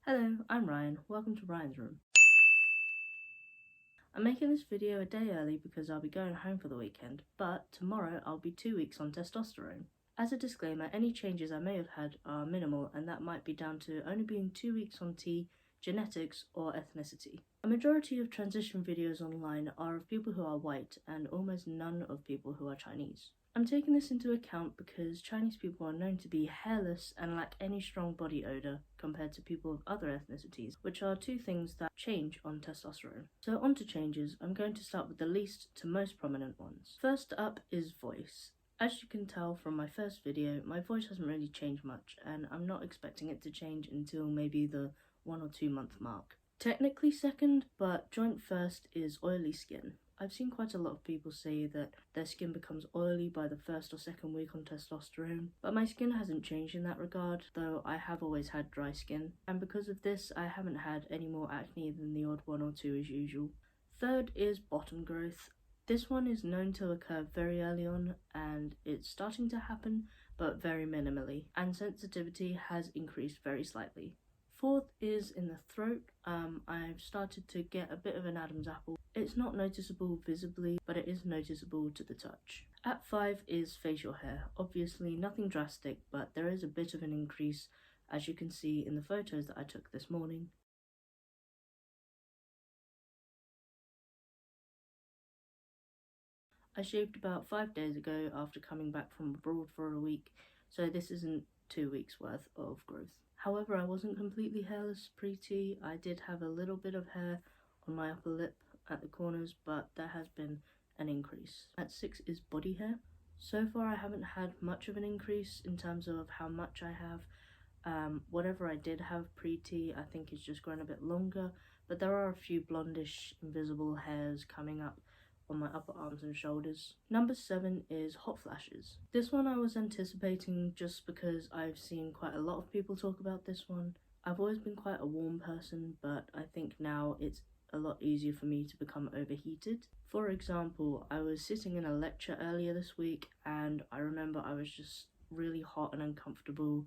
Hello, I'm Ryan. Welcome to Ryan's Room. I'm making this video a day early because I'll be going home for the weekend, but tomorrow I'll be 2 weeks on testosterone. As a disclaimer, any changes I may have had are minimal, and that might be down to only being 2 weeks on T, genetics, or ethnicity. A majority of transition videos online are of people who are white and almost none of people who are Chinese. I'm taking this into account because Chinese people are known to be hairless and lack any strong body odour compared to people of other ethnicities, which are two things that change on testosterone. So on to changes, I'm going to start with the least to most prominent ones. First up is voice. As you can tell from my first video, my voice hasn't really changed much, and I'm not expecting it to change until maybe the 1 or 2 month mark. Technically second, but joint first is oily skin. I've seen quite a lot of people say that their skin becomes oily by the first or second week on testosterone, but my skin hasn't changed in that regard, though I have always had dry skin, and because of this I haven't had any more acne than the odd 1 or 2 as usual. Third is bottom growth. This one is known to occur very early on, and it's starting to happen, but very minimally, and sensitivity has increased very slightly. Fourth is in the throat. I've started to get a bit of an Adam's apple. It's not noticeable visibly, but it is noticeable to the touch. At 5 is facial hair. Obviously nothing drastic, but there is a bit of an increase, as you can see in the photos that I took this morning. I shaved about 5 days ago after coming back from abroad for a week, so this isn't 2 weeks worth of growth. However, I wasn't completely hairless pre-T. I did have a little bit of hair on my upper lip at the corners, but there has been an increase. At 6 is body hair. So far I haven't had much of an increase in terms of how much I have. Whatever I did have pre-T I think is just grown a bit longer, but there are a few blondish invisible hairs coming up on my upper arms and shoulders. Number 7 is hot flashes. This one I was anticipating just because I've seen quite a lot of people talk about this one. I've always been quite a warm person, but I think now it's a lot easier for me to become overheated. For example, I was sitting in a lecture earlier this week and I remember I was just really hot and uncomfortable,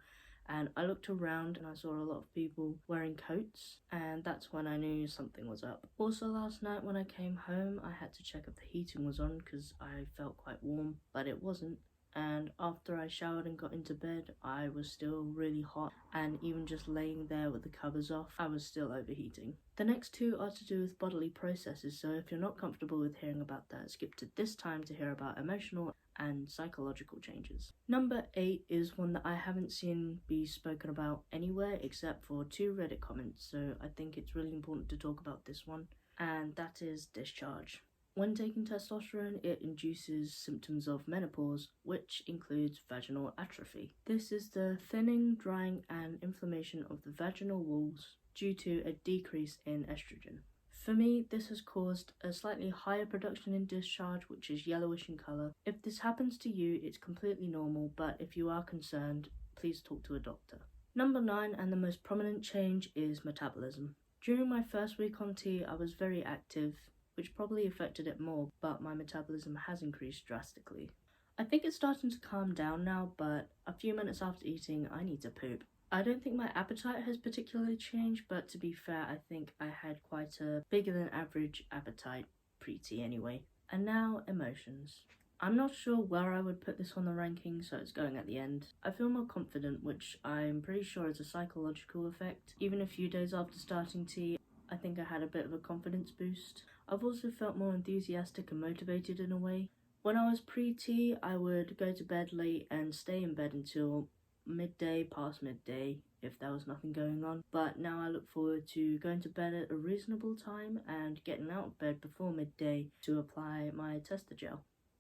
and I looked around and I saw a lot of people wearing coats, and that's when I knew something was up. Also last night when I came home I had to check if the heating was on because I felt quite warm, but it wasn't. And after I showered and got into bed I was still really hot, and even just laying there with the covers off I was still overheating. The next two are to do with bodily processes, so if you're not comfortable with hearing about that, skip to this time to hear about emotional and psychological changes. Number 8 is one that I haven't seen be spoken about anywhere except for 2 Reddit comments, so I think it's really important to talk about this one, and that is discharge. When taking testosterone, it induces symptoms of menopause, which includes vaginal atrophy. This is the thinning, drying, and inflammation of the vaginal walls due to a decrease in estrogen. For me, this has caused a slightly higher production in discharge, which is yellowish in colour. If this happens to you, it's completely normal, but if you are concerned, please talk to a doctor. Number 9, and the most prominent change, is metabolism. During my first week on T, I was very active, which probably affected it more, but my metabolism has increased drastically. I think it's starting to calm down now, but a few minutes after eating, I need to poop. I don't think my appetite has particularly changed, but to be fair, I think I had quite a bigger than average appetite pre-T anyway. And now, emotions. I'm not sure where I would put this on the ranking, so it's going at the end. I feel more confident, which I'm pretty sure is a psychological effect. Even a few days after starting T, I think I had a bit of a confidence boost. I've also felt more enthusiastic and motivated in a way. When I was pre-T, I would go to bed late and stay in bed until midday, past midday, if there was nothing going on. But now I look forward to going to bed at a reasonable time and getting out of bed before midday to apply my Testogel.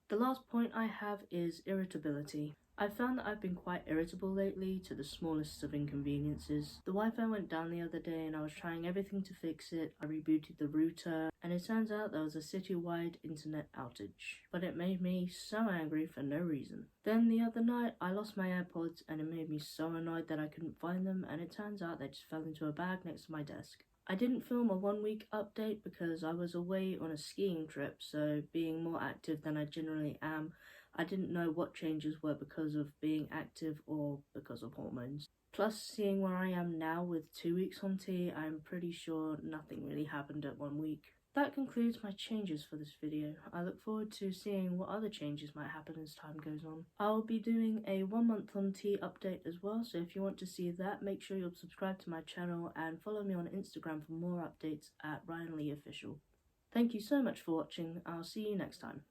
The last point I have is irritability. I've found that I've been quite irritable lately to the smallest of inconveniences. The Wi-Fi went down the other day and I was trying everything to fix it. I rebooted the router and it turns out there was a citywide internet outage. But it made me so angry for no reason. Then the other night I lost my AirPods and it made me so annoyed that I couldn't find them, and it turns out they just fell into a bag next to my desk. I didn't film a 1 week update because I was away on a skiing trip, so being more active than I generally am, I didn't know what changes were because of being active or because of hormones. Plus, seeing where I am now with 2 weeks on T, I'm pretty sure nothing really happened at 1 week. That concludes my changes for this video. I look forward to seeing what other changes might happen as time goes on. I'll be doing a 1 month on T update as well, so if you want to see that, make sure you're subscribed to my channel and follow me on Instagram for more updates at RyanLeeOfficial. Thank you so much for watching. I'll see you next time.